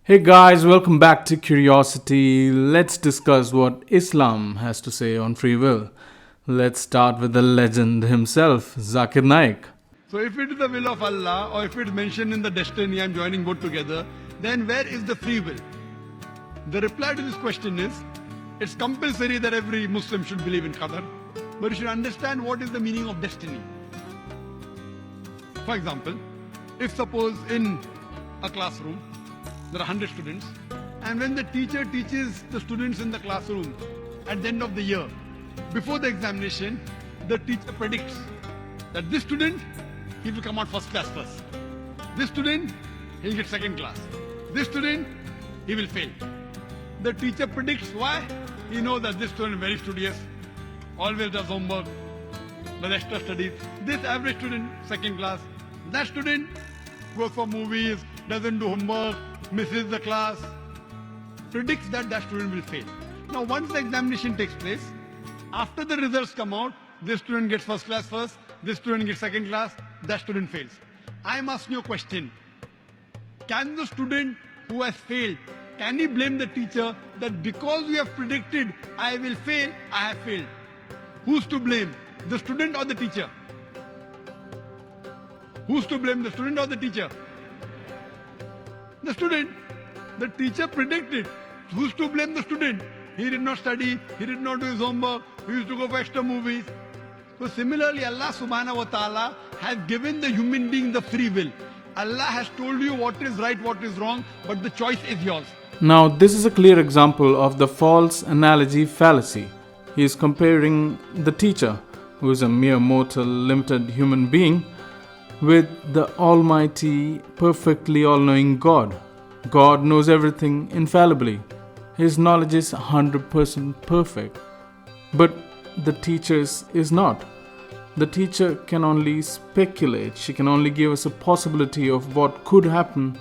Hey guys, welcome back to Curiosity. Let's discuss what Islam has to say on free will. Let's start with the legend himself, Zakir Naik. So if it is the will of Allah or if it's mentioned in the destiny, I'm joining both together, then where is the free will? The reply to this question is, it's compulsory that every Muslim should believe in Qadar, but you should understand what is the meaning of destiny. For example, if suppose in a classroom, there are 100 students, and when the teacher teaches the students in the classroom at the end of the year, before the examination, the teacher predicts that this student, he will come out first class first. This student, he'll get second class. This student, he will fail. The teacher predicts why? He knows that this student is very studious, always does homework, does extra studies. This average student, second class. That student goes for movies, doesn't do homework, misses the class, predicts that that student will fail. Now once the examination takes place, after the results come out, this student gets first class first, this student gets second class, that student fails. I am asking you a question. Can the student who has failed, can he blame the teacher that because you have predicted I will fail, I have failed? Who's to blame? The student or the teacher? Who's to blame, the student or the teacher? The student. The teacher predicted. Who's to blame the student? He did not study, he did not do his homework, he used to go for extra movies. So similarly, Allah subhanahu wa ta'ala has given the human being the free will. Allah has told you what is right, what is wrong, but the choice is yours. Now, this is a clear example of the false analogy fallacy. He is comparing the teacher, who is a mere mortal, limited human being, with the almighty, perfectly all-knowing God. God knows everything infallibly. His knowledge is 100% perfect. But the teacher is not. The teacher can only speculate. She can only give us a possibility of what could happen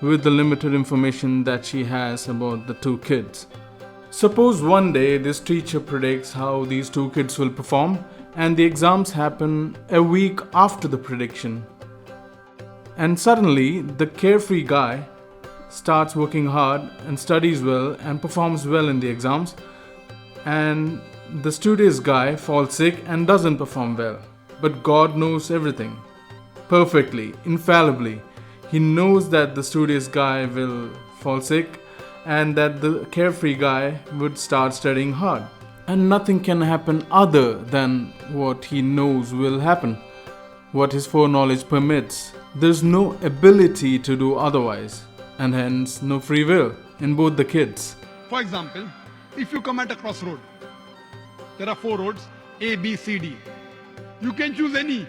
with the limited information that she has about the two kids. Suppose one day this teacher predicts how these two kids will perform, and the exams happen a week after the prediction. And suddenly, the carefree guy starts working hard and studies well and performs well in the exams, and the studious guy falls sick and doesn't perform well. But God knows everything perfectly, infallibly. He knows that the studious guy will fall sick and that the carefree guy would start studying hard. And nothing can happen other than what he knows will happen, what his foreknowledge permits. There's no ability to do otherwise, and hence no free will in both the kids. For example, if you come at a crossroad, there are 4 roads, A, B, C, D. You can choose any.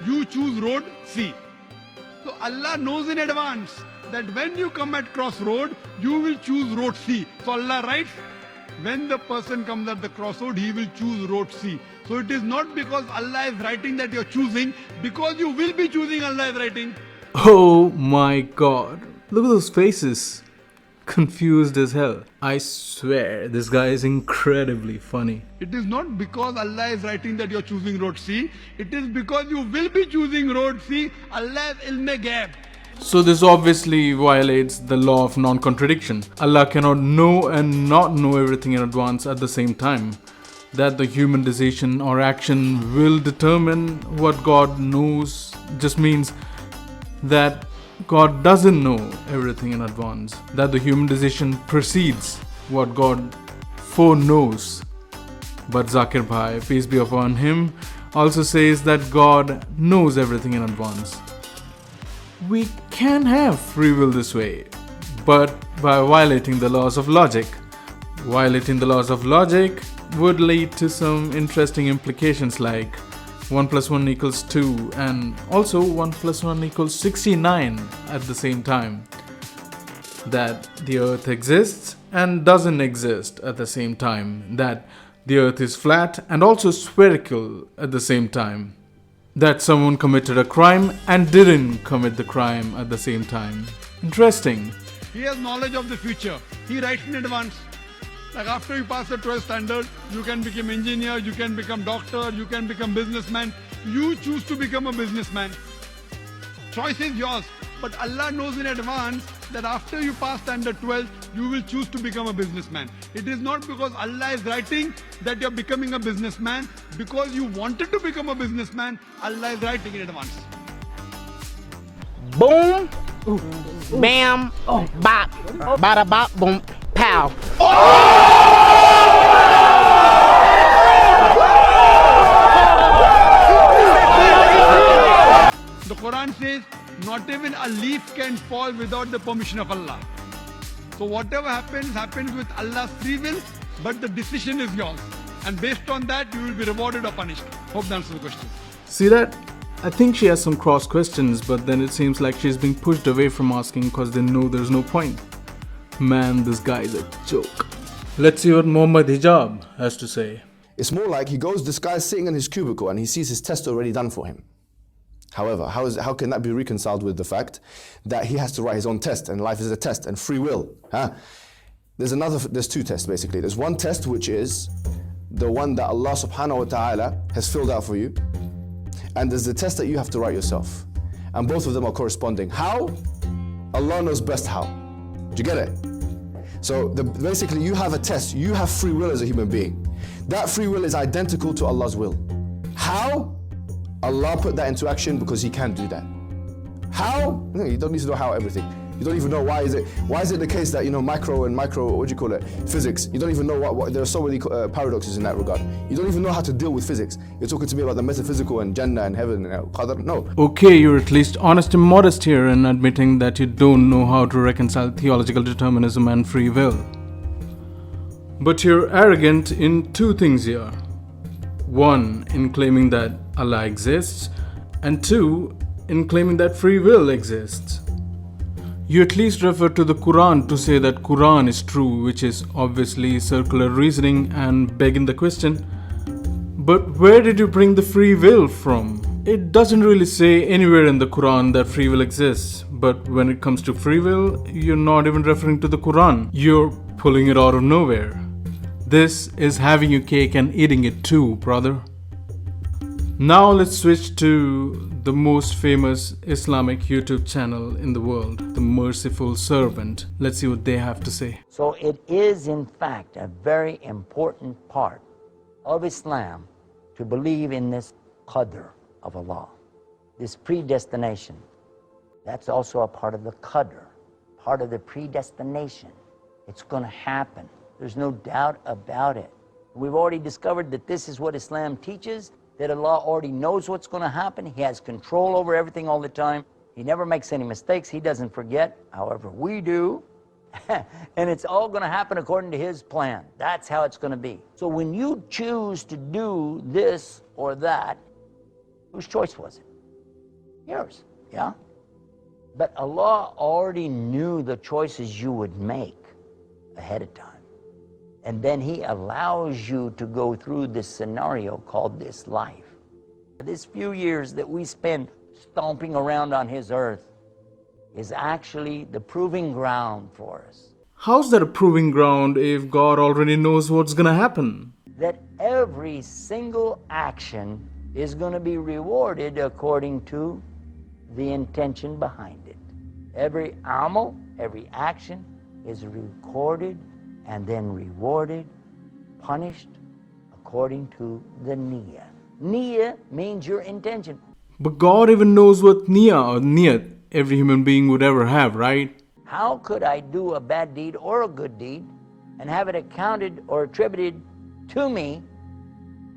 You choose road C. So Allah knows in advance that when you come at crossroad, you will choose road C. So Allah writes, when the person comes at the crossroad, he will choose road C. So it is not because Allah is writing that you're choosing, because you will be choosing, Allah is writing. Oh my God. Look at those faces. Confused as hell. I swear, this guy is incredibly funny. It is not because Allah is writing that you're choosing road C. It is because you will be choosing road C. Allah is ilme ghaib. So this obviously violates the law of non-contradiction. Allah cannot know and not know everything in advance at the same time. That the human decision or action will determine what God knows just means that God doesn't know everything in advance. That the human decision precedes what God foreknows. But Zakir Bhai, peace be upon him, also says that God knows everything in advance. We can have free will this way, but by violating the laws of logic. Violating the laws of logic would lead to some interesting implications like 1 plus 1 equals 2 and also 1 plus 1 equals 69 at the same time. That the earth exists and doesn't exist at the same time. That the earth is flat and also spherical at the same time. That someone committed a crime and didn't commit the crime at the same time. Interesting. He has knowledge of the future. He writes in advance. Like after you pass the 12th standard, you can become engineer, you can become doctor, you can become businessman. You choose to become a businessman. Choice is yours. But Allah knows in advance that after you pass standard 12, you will choose to become a businessman. It is not because Allah is writing that you're becoming a businessman. Because you wanted to become a businessman, Allah is writing in advance. Boom, bam, bop, bada bop, boom, pow. The Quran says, not even a leaf can fall without the permission of Allah. So whatever happens, happens with Allah's free will, but the decision is yours. And based on that, you will be rewarded or punished. Hope that answers the question. See that? I think she has some cross questions, but then it seems like she's being pushed away from asking because they know there's no point. Man, this guy's a joke. Let's see what Mohammed Hijab has to say. It's more like this guy's sitting in his cubicle and he sees his test already done for him. However, how can that be reconciled with the fact that he has to write his own test and life is a test and free will? There's two tests basically. There's one test which is the one that Allah subhanahu wa ta'ala has filled out for you. And there's the test that you have to write yourself. And both of them are corresponding. How? Allah knows best how. Do you get it? So basically you have a test. You have free will as a human being. That free will is identical to Allah's will. How? Allah put that into action because He can do that. How? You don't need to know how everything. You don't even know why is it the case that micro physics, you don't even know what there are so many paradoxes in that regard. You don't even know how to deal with physics. You're talking to me about the metaphysical and Jannah and heaven and Qadr. No. Okay, you're at least honest and modest here in admitting that you don't know how to reconcile theological determinism and free will. But you're arrogant in two things here. One, in claiming that Allah exists, and two, in claiming that free will exists. You at least refer to the Quran to say that Quran is true, which is obviously circular reasoning and begging the question, but where did you bring the free will from? It doesn't really say anywhere in the Quran that free will exists, but when it comes to free will, you're not even referring to the Quran. You're pulling it out of nowhere. This is having your cake and eating it too, brother. Now let's switch to the most famous Islamic YouTube channel in the world, the Merciful Servant. Let's see what they have to say. So it is in fact a very important part of Islam to believe in this qadr of Allah, this predestination. That's also a part of the qadr, part of the predestination. It's going to happen. There's no doubt about it. We've already discovered that this is what Islam teaches, that Allah already knows what's going to happen. He has control over everything all the time. He never makes any mistakes. He doesn't forget. However, we do. And it's all going to happen according to His plan. That's how it's going to be. So when you choose to do this or that, whose choice was it? Yours, yeah? But Allah already knew the choices you would make ahead of time. And then He allows you to go through this scenario called this life. This few years that we spend stomping around on His earth is actually the proving ground for us. How's that a proving ground if God already knows what's gonna happen? That every single action is going to be rewarded according to the intention behind it. Every amal, every action is recorded and then rewarded, punished according to the niyyah. Niyyah means your intention. But God even knows what niyyah or niyat every human being would ever have, right? How could I do a bad deed or a good deed and have it accounted or attributed to me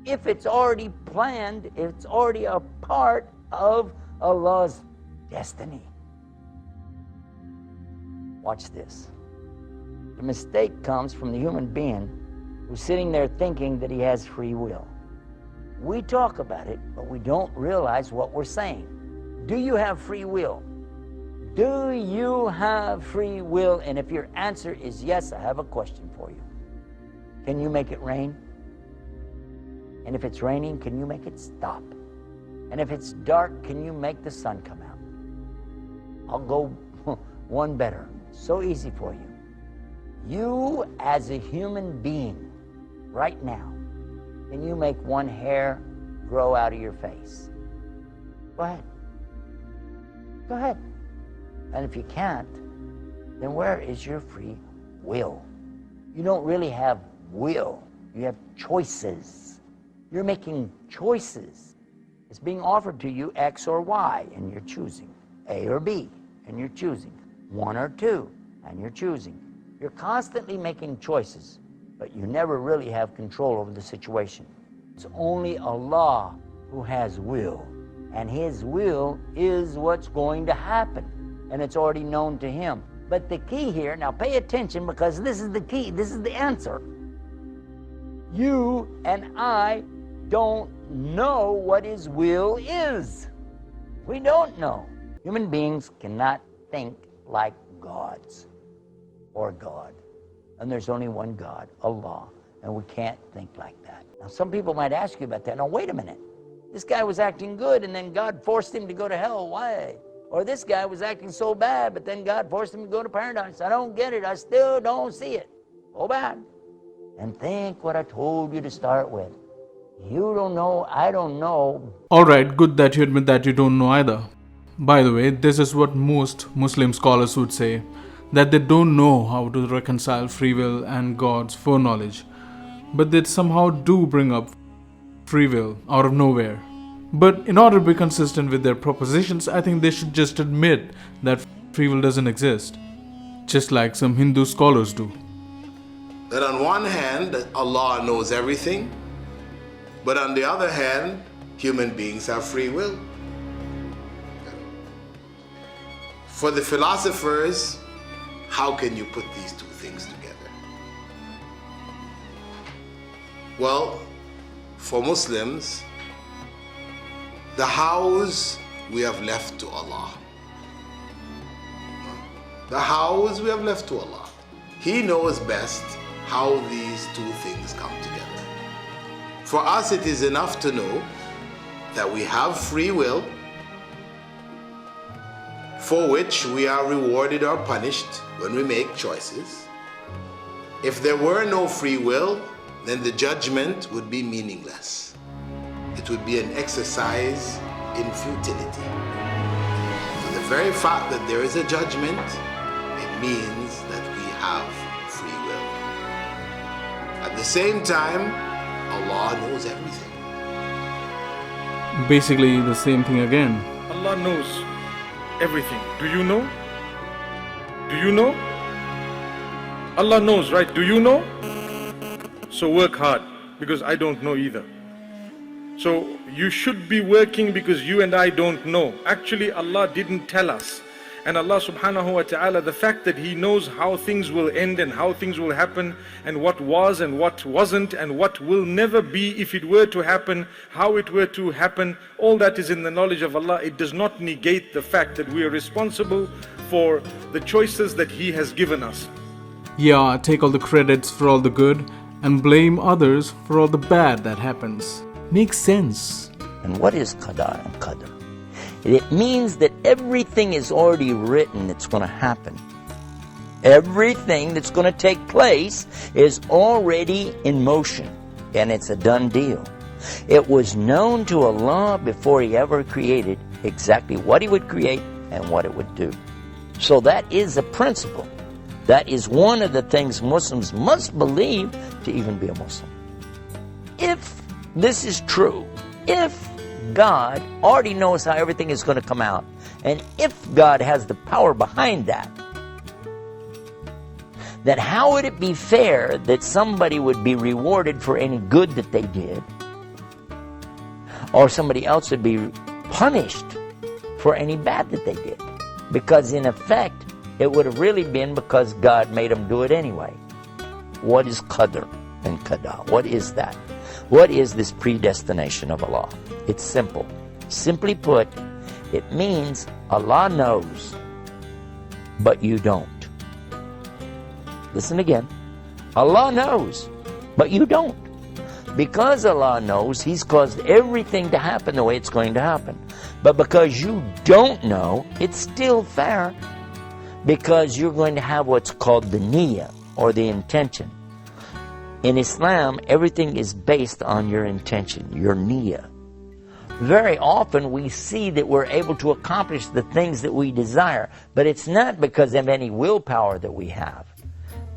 if it's already planned, if it's already a part of Allah's destiny? Watch this. The mistake comes from the human being who's sitting there thinking that he has free will. We talk about it, but we don't realize what we're saying. Do you have free will? Do you have free will? And if your answer is yes, I have a question for you. Can you make it rain? And if it's raining, can you make it stop? And if it's dark, can you make the sun come out? I'll go one better. So easy for you. You as a human being, right now, can you make one hair grow out of your face? Go ahead. Go ahead. And if you can't, then where is your free will? You don't really have will. You have choices. You're making choices. It's being offered to you X or Y, and you're choosing. A or B, and you're choosing. 1 or 2, and you're choosing. You're constantly making choices, but you never really have control over the situation. It's only Allah who has will, and His will is what's going to happen, and it's already known to Him. But the key here, now pay attention, because this is the key, this is the answer. You and I don't know what His will is. We don't know. Human beings cannot think like gods or God. And there's only one God, Allah, and we can't think like that. Now some people might ask you about that. Now wait a minute. This guy was acting good and then God forced him to go to hell. Why? Or this guy was acting so bad, but then God forced him to go to paradise. I don't get it. I still don't see it. Go back and think what I told you to start with. You don't know, I don't know. Alright, good that you admit that you don't know either. By the way, this is what most Muslim scholars would say, that they don't know how to reconcile free will and God's foreknowledge. But they somehow do bring up free will out of nowhere. But in order to be consistent with their propositions, I think they should just admit that free will doesn't exist, just like some Hindu scholars do. That on one hand, Allah knows everything, but on the other hand, human beings have free will. For the philosophers, how can you put these two things together? Well, for Muslims, the hows we have left to Allah. The hows we have left to Allah. He knows best how these two things come together. For us, it is enough to know that we have free will, for which we are rewarded or punished when we make choices. If there were no free will, then the judgment would be meaningless. It would be an exercise in futility. So the very fact that there is a judgment, it means that we have free will. At the same time, Allah knows everything. Basically the same thing again. Allah knows everything. Do you know? Do you know? Allah knows, right? Do you know? So work hard, because I don't know either. So you should be working because you and I don't know. Actually, Allah didn't tell us. And Allah subhanahu wa ta'ala, the fact that He knows how things will end and how things will happen and what was and what wasn't and what will never be if it were to happen, how it were to happen, all that is in the knowledge of Allah. It does not negate the fact that we are responsible for the choices that He has given us. Yeah, take all the credits for all the good and blame others for all the bad that happens. Makes sense. And what is qadar and qadr? It means that everything is already written that's going to happen. Everything that's going to take place is already in motion, and it's a done deal. It was known to Allah before He ever created exactly what He would create and what it would do. So that is a principle. That is one of the things Muslims must believe to even be a Muslim. If this is true, if God already knows how everything is going to come out, and if God has the power behind that, then how would it be fair that somebody would be rewarded for any good that they did, or somebody else would be punished for any bad that they did? Because in effect, it would have really been because God made them do it anyway. What is qadr and qada? What is that? What is this predestination of Allah? It's simple. Simply put, it means Allah knows, but you don't. Listen again. Allah knows, but you don't. Because Allah knows, He's caused everything to happen the way it's going to happen. But because you don't know, it's still fair. Because you're going to have what's called the niyyah, or the intention. In Islam, everything is based on your intention, your niyyah. Very often we see that we're able to accomplish the things that we desire, but it's not because of any willpower that we have.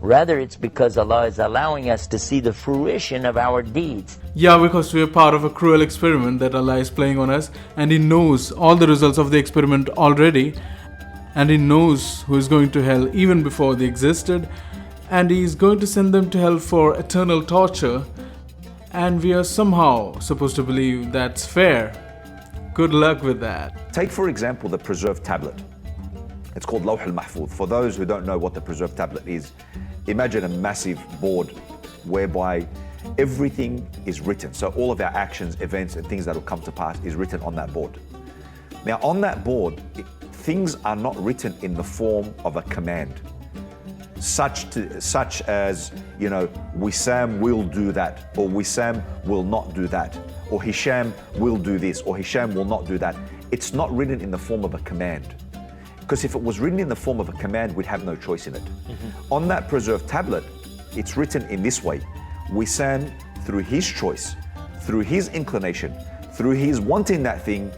Rather, it's because Allah is allowing us to see the fruition of our deeds. Yeah, because we are part of a cruel experiment that Allah is playing on us, and He knows all the results of the experiment already, and He knows who is going to hell even before they existed, and He is going to send them to hell for eternal torture, and we are somehow supposed to believe that's fair. Good luck with that. Take, for example, the preserved tablet. It's called Lawh al-Mahfuz. For those who don't know what the preserved tablet is, imagine a massive board whereby everything is written. So all of our actions, events, and things that will come to pass is written on that board. Now, on that board, things are not written in the form of a command, such as, you know, Wesam will do that, or Wesam will not do that, or Hisham will do this, or Hisham will not do that. It's not written in the form of a command. Because if it was written in the form of a command, we'd have no choice in it. On that preserved tablet, it's written in this way. Wesam, through his choice, through his inclination, through his wanting that thing,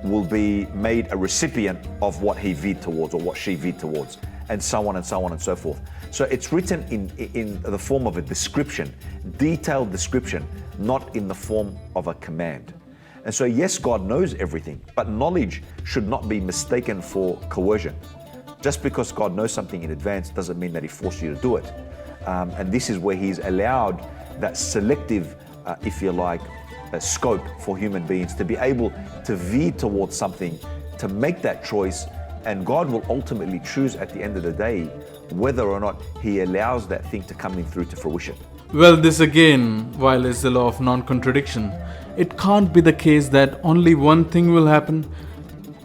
will be made a recipient of what he veered towards or what she veered towards, and so on and so on and so forth. So it's written in the form of a description, detailed description, not in the form of a command. And so yes, God knows everything, but knowledge should not be mistaken for coercion. Just because God knows something in advance doesn't mean that He forced you to do it. And this is where He's allowed that selective, if you like, scope for human beings to be able to veer towards something, to make that choice, and God will ultimately choose at the end of the day whether or not He allows that thing to come in through to fruition. Well, this again violates the law of non-contradiction. It can't be the case that only one thing will happen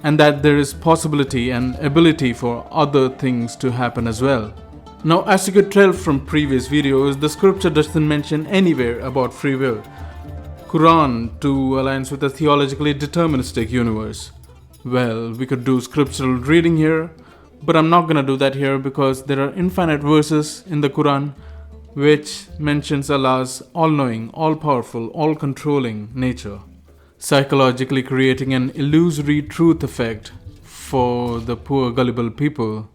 and that there is possibility and ability for other things to happen as well. Now, as you could tell from previous videos, the scripture doesn't mention anywhere about free will. Quran too aligns with a theologically deterministic universe. Well, we could do scriptural reading here, but I'm not gonna do that here because there are infinite verses in the Quran which mentions Allah's all-knowing, all-powerful, all-controlling nature, psychologically creating an illusory truth effect for the poor gullible people,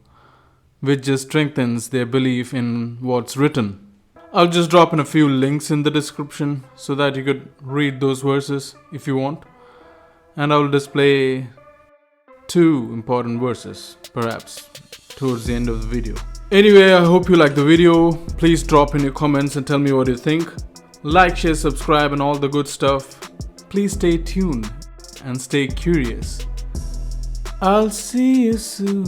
which just strengthens their belief in what's written. I'll just drop in a few links in the description so that you could read those verses if you want, and I will display 2 important verses, perhaps, towards the end of the video. Anyway, I hope you liked the video. Please drop in your comments and tell me what you think. Like, share, subscribe and all the good stuff. Please stay tuned and stay curious. I'll see you soon.